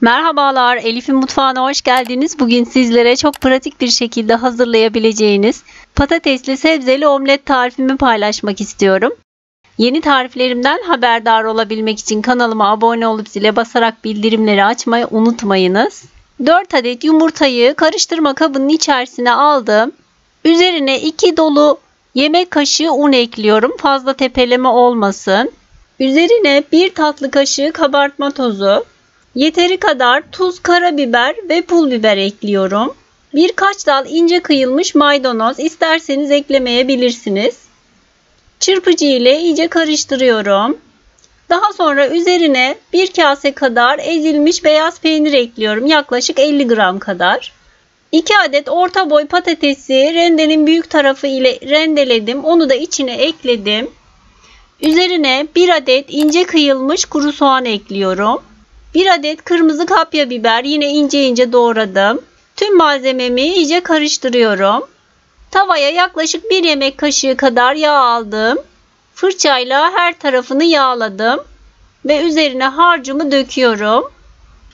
Merhabalar, Elif'in mutfağına hoş geldiniz. Bugün sizlere çok pratik bir şekilde hazırlayabileceğiniz patatesli sebzeli omlet tarifimi paylaşmak istiyorum. Yeni tariflerimden haberdar olabilmek için kanalıma abone olup zile basarak bildirimleri açmayı unutmayınız. 4 adet yumurtayı karıştırma kabının içerisine aldım. Üzerine 2 dolu yemek kaşığı un ekliyorum. Fazla tepeleme olmasın. Üzerine 1 tatlı kaşığı kabartma tozu, yeteri kadar tuz, karabiber ve pul biber ekliyorum. Birkaç dal ince kıyılmış maydanoz, isterseniz eklemeyebilirsiniz. Çırpıcı ile iyice karıştırıyorum. Daha sonra üzerine 1 kase kadar ezilmiş beyaz peynir ekliyorum. Yaklaşık 50 gram kadar. 2 adet orta boy patatesi rendenin büyük tarafı ile rendeledim. Onu da içine ekledim. Üzerine 1 adet ince kıyılmış kuru soğan ekliyorum. 1 adet kırmızı kapya biber yine ince ince doğradım. Tüm malzememi iyice karıştırıyorum. Tavaya yaklaşık 1 yemek kaşığı kadar yağ aldım. Fırçayla her tarafını yağladım. Ve üzerine harcımı döküyorum.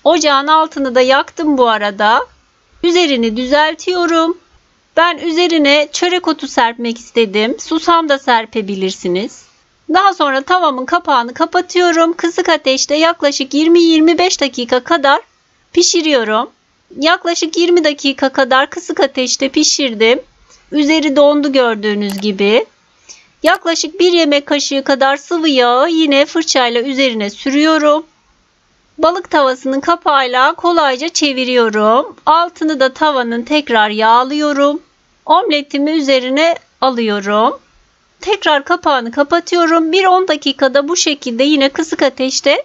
Ocağın altını da yaktım bu arada. Üzerini düzeltiyorum. Ben üzerine çörek otu serpmek istedim. Susam da serpebilirsiniz. Daha sonra tavamın kapağını kapatıyorum. Kısık ateşte yaklaşık 20-25 dakika kadar pişiriyorum. Yaklaşık 20 dakika kadar kısık ateşte pişirdim. Üzeri dondu gördüğünüz gibi. Yaklaşık 1 yemek kaşığı kadar sıvı yağı yine fırçayla üzerine sürüyorum. Balık tavasının kapağıyla kolayca çeviriyorum. Altını da tavanın tekrar yağlıyorum. Omletimi üzerine alıyorum. Tekrar kapağını kapatıyorum. 1-10 dakikada bu şekilde yine kısık ateşte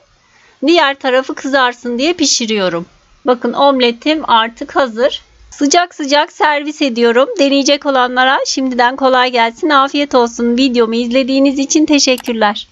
diğer tarafı kızarsın diye pişiriyorum. Bakın omletim artık hazır. Sıcak sıcak servis ediyorum. Deneyecek olanlara şimdiden kolay gelsin. Afiyet olsun. Videomu izlediğiniz için teşekkürler.